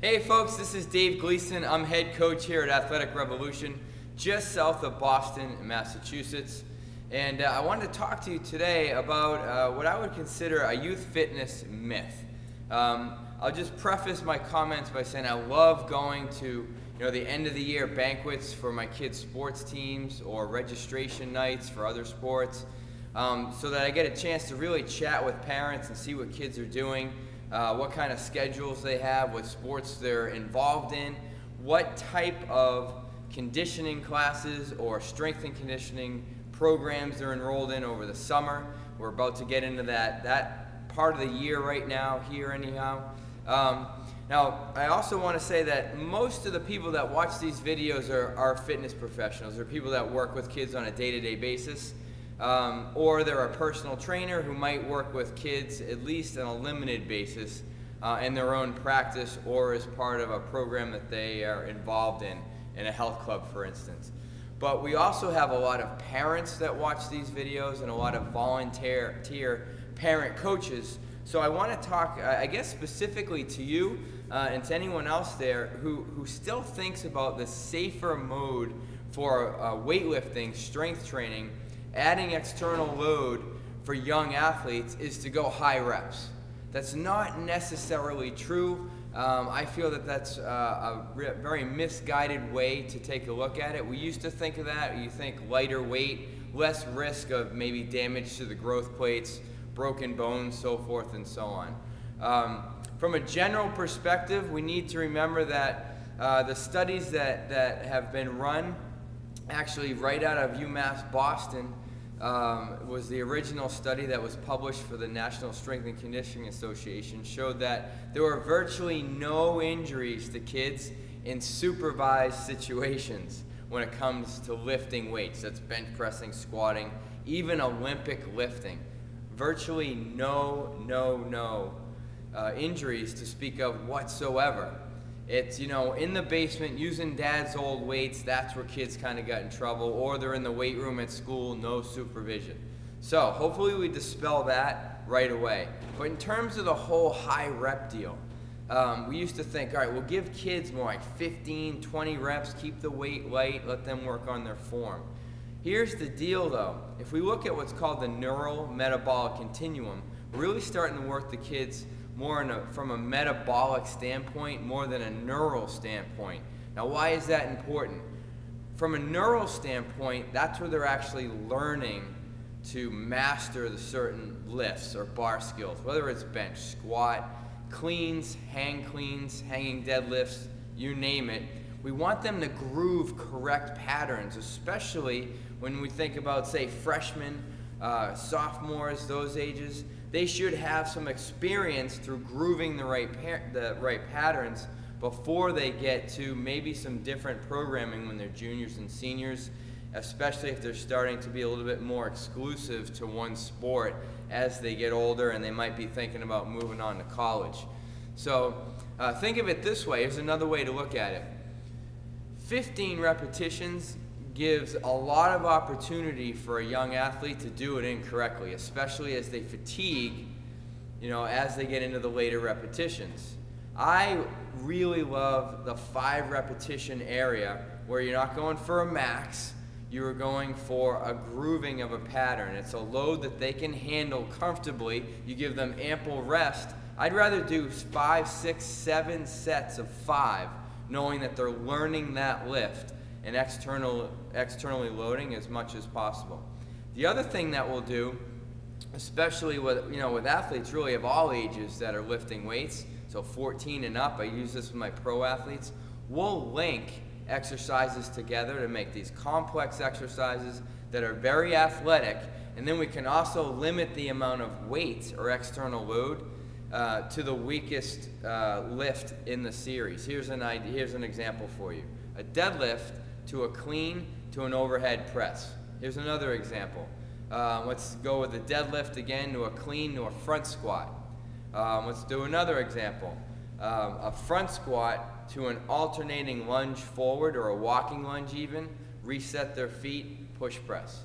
Hey folks, this is Dave Gleason. I'm head coach here at Athletic Revolution, just south of Boston, Massachusetts. And I wanted to talk to you today about what I would consider a youth fitness myth. I'll just preface my comments by saying I love going to the end of the year banquets for my kids' sports teams or registration nights for other sports, so that I get a chance to really chat with parents and see what kids are doing. What kind of schedules they have, what sports they're involved in, what type of conditioning classes or strength and conditioning programs they're enrolled in over the summer. We're about to get into that part of the year right now here anyhow. Now, I also want to say that most of the people that watch these videos are fitness professionals. They're people that work with kids on a day-to-day basis. Or they're a personal trainer who might work with kids at least on a limited basis in their own practice or as part of a program that they are involved in a health club, for instance. But we also have a lot of parents that watch these videos and a lot of volunteer parent coaches. So I want to talk, I guess, specifically to you and to anyone else there who still thinks about the safer mode for weightlifting, strength training. Adding external load for young athletes is to go high reps. That's not necessarily true. I feel that that's a very misguided way to take a look at it. We used to think of that. You think lighter weight, less risk of maybe damage to the growth plates, broken bones, so forth and so on. From a general perspective, we need to remember that the studies that have been run actually right out of UMass Boston was the original study that was published for the National Strength and Conditioning Association, showed that there were virtually no injuries to kids in supervised situations when it comes to lifting weights. That's bench pressing, squatting, even Olympic lifting. Virtually no injuries to speak of whatsoever. It's, in the basement using dad's old weights, that's where kids kind of got in trouble, or they're in the weight room at school, no supervision. So hopefully we dispel that right away. But in terms of the whole high rep deal, we used to think, all right, we'll give kids more like 15, 20 reps, keep the weight light, let them work on their form. Here's the deal though, if we look at what's called the neural metabolic continuum, we're really starting to work the kids more from a metabolic standpoint more than a neural standpoint. Now, why is that important? From a neural standpoint, that's where they're actually learning to master the certain lifts or bar skills, whether it's bench, squat, cleans, hanging deadlifts, you name it. We want them to groove correct patterns, especially when we think about, say, freshmen, sophomores, those ages. They should have some experience through grooving the right patterns before they get to maybe some different programming when they're juniors and seniors, especially if they're starting to be a little bit more exclusive to one sport as they get older and they might be thinking about moving on to college. So think of it this way. Here's another way to look at it. 15 repetitions gives a lot of opportunity for a young athlete to do it incorrectly, especially as they fatigue, as they get into the later repetitions. I really love the 5 repetition area where you're not going for a max, you're going for a grooving of a pattern. It's a load that they can handle comfortably. You give them ample rest. I'd rather do 5, 6, 7 sets of 5, knowing that they're learning that lift and externally loading as much as possible. The other thing that we'll do, especially with athletes really of all ages that are lifting weights, so 14 and up, I use this with my pro athletes, we'll link exercises together to make these complex exercises that are very athletic, and then we can also limit the amount of weight or external load to the weakest lift in the series. Here's an example for you. A deadlift to a clean to an overhead press. Here's another example. Let's go with the deadlift again to a clean to a front squat. Let's do another example. A front squat to an alternating lunge forward or a walking lunge even, reset their feet, push press.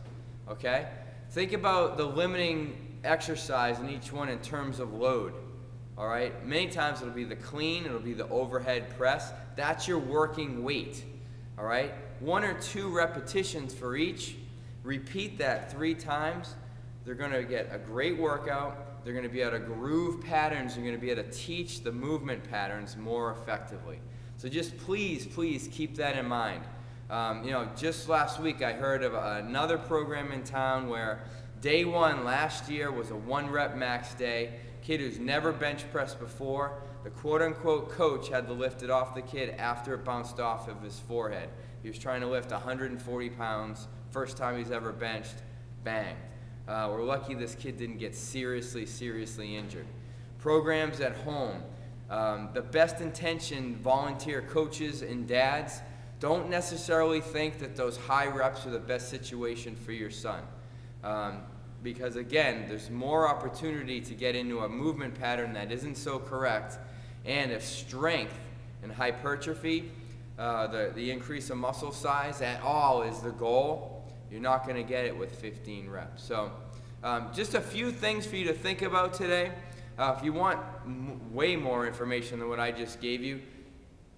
Okay? Think about the limiting exercise in each one in terms of load. All right, many times it'll be the clean, it'll be the overhead press. That's your working weight. All right, 1 or 2 repetitions for each. Repeat that 3 times. They're going to get a great workout. They're going to be able to groove patterns. You're going to be able to teach the movement patterns more effectively. So just please keep that in mind. You know, just last week I heard of another program in town where day 1 last year was a 1 rep max day. Kid who's never bench pressed before. The quote-unquote coach had to lift it off the kid after it bounced off of his forehead. He was trying to lift 140 pounds. First time he's ever benched. Bang. We're lucky this kid didn't get seriously injured. Programs at home. The best intentioned volunteer coaches and dads don't necessarily think that those high reps are the best situation for your son. Because again, there's more opportunity to get into a movement pattern that isn't so correct. And if strength and hypertrophy, the increase of muscle size at all is the goal, you're not going to get it with 15 reps. So just a few things for you to think about today. If you want way more information than what I just gave you,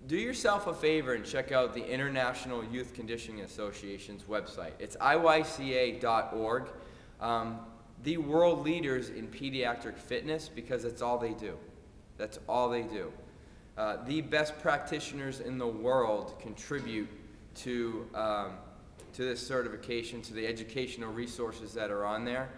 do yourself a favor and check out the International Youth Conditioning Association's website. It's iyca.org. The world leaders in pediatric fitness, because that's all they do. That's all they do. The best practitioners in the world contribute to this certification, to the educational resources that are on there.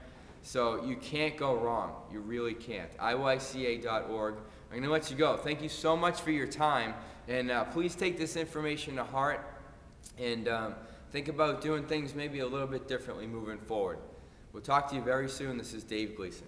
So you can't go wrong. You really can't. iyca.org. I'm going to let you go. Thank you so much for your time. And please take this information to heart and think about doing things maybe a little bit differently moving forward. We'll talk to you very soon. This is Dave Gleason.